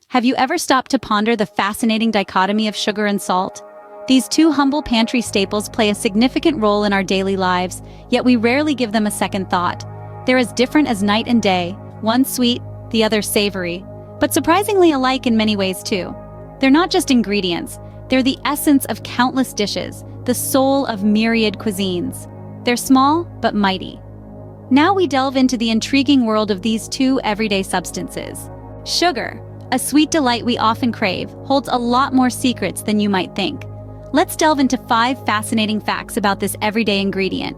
Have you ever stopped to ponder the fascinating dichotomy of sugar and salt? These two humble pantry staples play a significant role in our daily lives, yet we rarely give them a second thought. They're as different as night and day, one sweet, the other savory, but surprisingly alike in many ways too. They're not just ingredients, they're the essence of countless dishes, the soul of myriad cuisines. They're small, but mighty. Now we delve into the intriguing world of these two everyday substances. Sugar, a sweet delight we often crave, holds a lot more secrets than you might think. Let's delve into 5 fascinating facts about this everyday ingredient.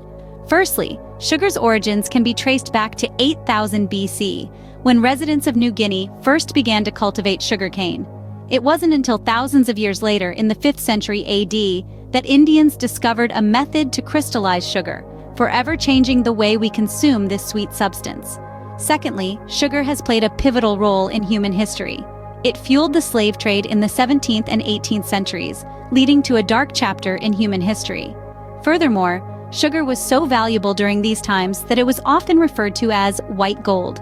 Firstly, sugar's origins can be traced back to 8000 BC, when residents of New Guinea first began to cultivate sugarcane. It wasn't until thousands of years later, in the 5th century AD, that Indians discovered a method to crystallize sugar, forever changing the way we consume this sweet substance. Secondly, sugar has played a pivotal role in human history. It fueled the slave trade in the 17th and 18th centuries, leading to a dark chapter in human history. Furthermore, sugar was so valuable during these times that it was often referred to as white gold.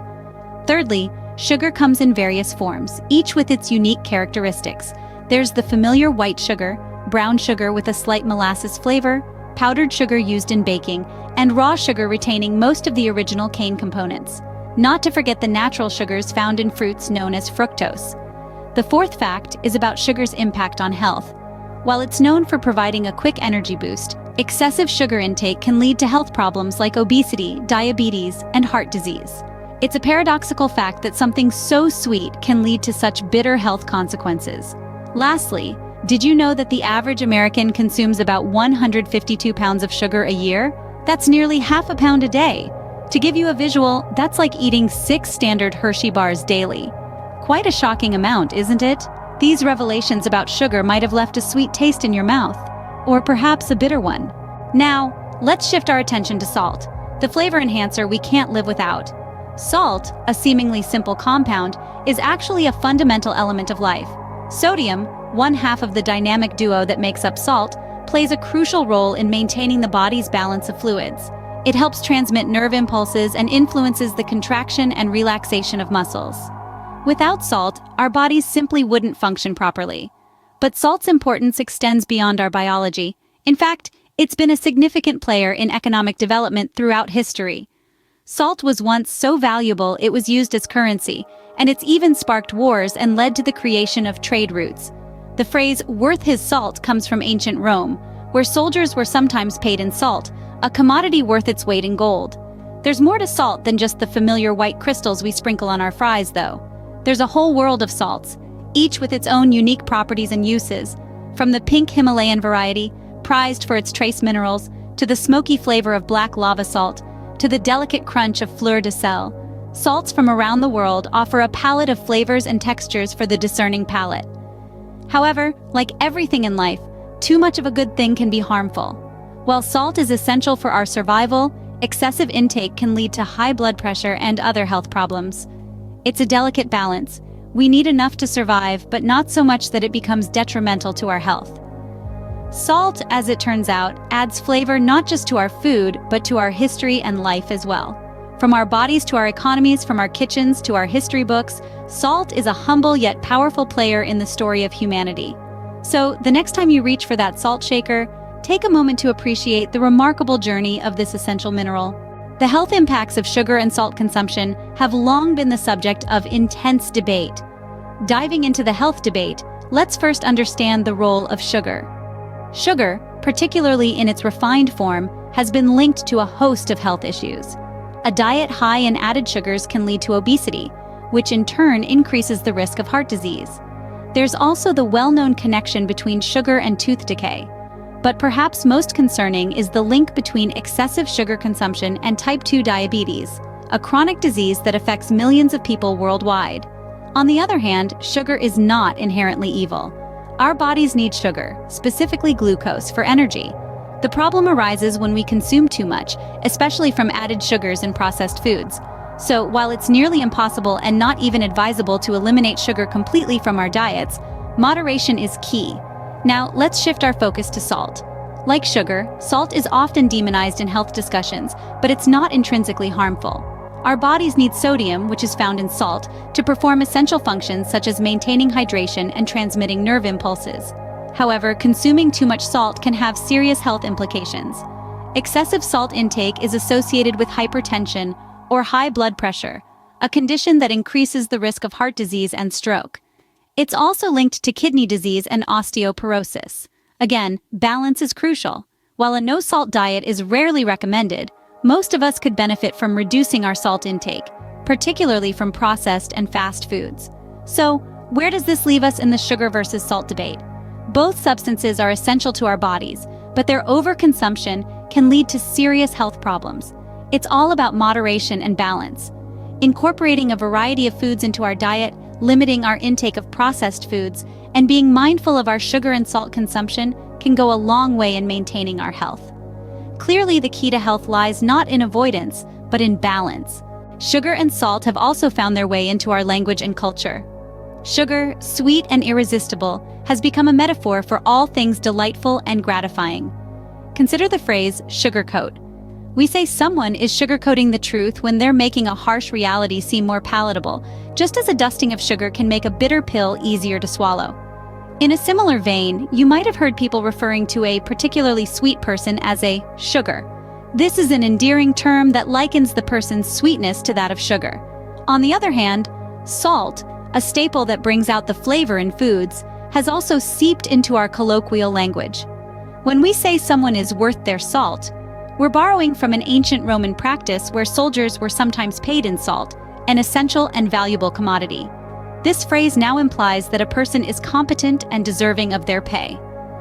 Thirdly, sugar comes in various forms, each with its unique characteristics. There's the familiar white sugar, brown sugar with a slight molasses flavor, powdered sugar used in baking, and raw sugar retaining most of the original cane components. Not to forget the natural sugars found in fruits known as fructose. The fourth fact is about sugar's impact on health. While it's known for providing a quick energy boost, excessive sugar intake can lead to health problems like obesity, diabetes, and heart disease. It's a paradoxical fact that something so sweet can lead to such bitter health consequences. Lastly, did you know that the average American consumes about 152 pounds of sugar a year? That's nearly half a pound a day. To give you a visual, that's like eating 6 standard Hershey bars daily. Quite a shocking amount, isn't it? These revelations about sugar might have left a sweet taste in your mouth, or perhaps a bitter one. Now, let's shift our attention to salt, the flavor enhancer we can't live without. Salt, a seemingly simple compound, is actually a fundamental element of life. Sodium, one half of the dynamic duo that makes up salt, plays a crucial role in maintaining the body's balance of fluids. It helps transmit nerve impulses and influences the contraction and relaxation of muscles. Without salt, our bodies simply wouldn't function properly. But salt's importance extends beyond our biology. In fact, it's been a significant player in economic development throughout history. Salt was once so valuable it was used as currency, and it's even sparked wars and led to the creation of trade routes. The phrase "worth his salt" comes from ancient Rome, where soldiers were sometimes paid in salt, a commodity worth its weight in gold. There's more to salt than just the familiar white crystals we sprinkle on our fries, though. There's a whole world of salts, each with its own unique properties and uses, from the pink Himalayan variety, prized for its trace minerals, to the smoky flavor of black lava salt, to the delicate crunch of fleur de sel. Salts from around the world offer a palette of flavors and textures for the discerning palate. However, like everything in life, too much of a good thing can be harmful. While salt is essential for our survival, excessive intake can lead to high blood pressure and other health problems. It's a delicate balance. We need enough to survive, but not so much that it becomes detrimental to our health. Salt, as it turns out, adds flavor not just to our food, but to our history and life as well. From our bodies to our economies, from our kitchens to our history books, salt is a humble yet powerful player in the story of humanity. So, the next time you reach for that salt shaker, take a moment to appreciate the remarkable journey of this essential mineral. The health impacts of sugar and salt consumption have long been the subject of intense debate. Diving into the health debate, let's first understand the role of sugar. Sugar, particularly in its refined form, has been linked to a host of health issues. A diet high in added sugars can lead to obesity, which in turn increases the risk of heart disease. There's also the well-known connection between sugar and tooth decay. But perhaps most concerning is the link between excessive sugar consumption and type 2 diabetes, a chronic disease that affects millions of people worldwide. On the other hand, sugar is not inherently evil. Our bodies need sugar, specifically glucose, for energy. The problem arises when we consume too much, especially from added sugars in processed foods. So, while it's nearly impossible and not even advisable to eliminate sugar completely from our diets, moderation is key. Now, let's shift our focus to salt. Like sugar, salt is often demonized in health discussions, but it's not intrinsically harmful. Our bodies need sodium, which is found in salt, to perform essential functions such as maintaining hydration and transmitting nerve impulses. However, consuming too much salt can have serious health implications. Excessive salt intake is associated with hypertension or high blood pressure, a condition that increases the risk of heart disease and stroke. It's also linked to kidney disease and osteoporosis. Again, balance is crucial. While a no-salt diet is rarely recommended, most of us could benefit from reducing our salt intake, particularly from processed and fast foods. So, where does this leave us in the sugar versus salt debate? Both substances are essential to our bodies, but their overconsumption can lead to serious health problems. It's all about moderation and balance. Incorporating a variety of foods into our diet, limiting our intake of processed foods, and being mindful of our sugar and salt consumption can go a long way in maintaining our health. Clearly, the key to health lies not in avoidance, but in balance. Sugar and salt have also found their way into our language and culture. Sugar, sweet and irresistible, has become a metaphor for all things delightful and gratifying. Consider the phrase sugarcoat. We say someone is sugarcoating the truth when they're making a harsh reality seem more palatable, just as a dusting of sugar can make a bitter pill easier to swallow. In a similar vein, you might have heard people referring to a particularly sweet person as a sugar. This is an endearing term that likens the person's sweetness to that of sugar. On the other hand, salt, a staple that brings out the flavor in foods, has also seeped into our colloquial language. When we say someone is worth their salt, we're borrowing from an ancient Roman practice where soldiers were sometimes paid in salt, an essential and valuable commodity. This phrase now implies that a person is competent and deserving of their pay.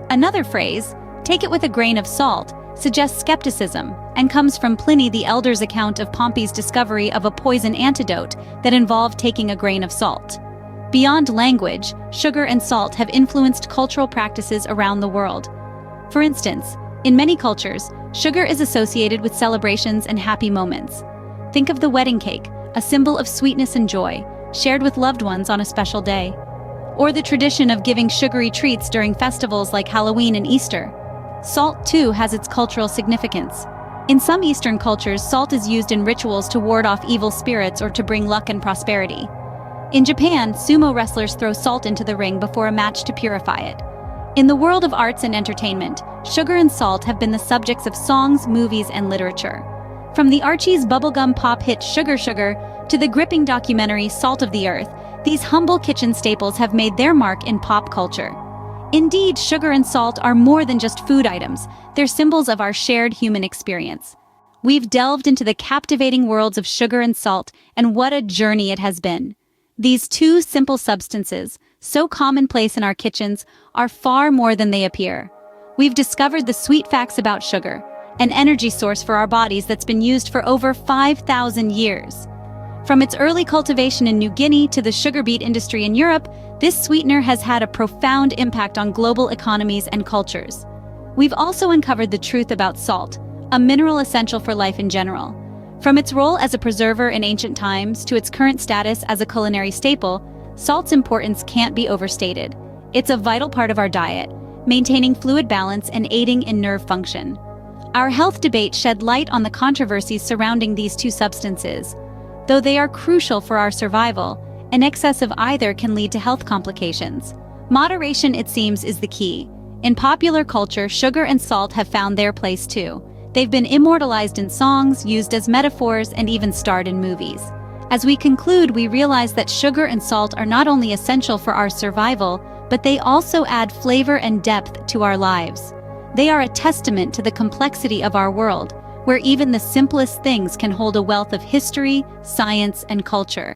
Another phrase, take it with a grain of salt, suggests skepticism and comes from Pliny the Elder's account of Pompey's discovery of a poison antidote that involved taking a grain of salt. Beyond language, sugar and salt have influenced cultural practices around the world. For instance, in many cultures, sugar is associated with celebrations and happy moments. Think of the wedding cake, a symbol of sweetness and joy, shared with loved ones on a special day. Or the tradition of giving sugary treats during festivals like Halloween and Easter. Salt, too, has its cultural significance. In some Eastern cultures, salt is used in rituals to ward off evil spirits or to bring luck and prosperity. In Japan, sumo wrestlers throw salt into the ring before a match to purify it. In the world of arts and entertainment, sugar and salt have been the subjects of songs, movies, and literature. From the Archie's bubblegum pop hit Sugar Sugar to the gripping documentary Salt of the Earth, these humble kitchen staples have made their mark in pop culture. Indeed, sugar and salt are more than just food items, they're symbols of our shared human experience. We've delved into the captivating worlds of sugar and salt, and what a journey it has been. These two simple substances, so commonplace in our kitchens, are far more than they appear. We've discovered the sweet facts about sugar, an energy source for our bodies that's been used for over 5,000 years. From its early cultivation in New Guinea to the sugar beet industry in Europe, this sweetener has had a profound impact on global economies and cultures. We've also uncovered the truth about salt, a mineral essential for life in general. From its role as a preserver in ancient times to its current status as a culinary staple, salt's importance can't be overstated. It's a vital part of our diet, maintaining fluid balance and aiding in nerve function. Our health debate shed light on the controversies surrounding these two substances. Though they are crucial for our survival, an excess of either can lead to health complications. Moderation, it seems, is the key. In popular culture, sugar and salt have found their place too. They've been immortalized in songs, used as metaphors, and even starred in movies. As we conclude, we realize that sugar and salt are not only essential for our survival, but they also add flavor and depth to our lives. They are a testament to the complexity of our world, where even the simplest things can hold a wealth of history, science, and culture.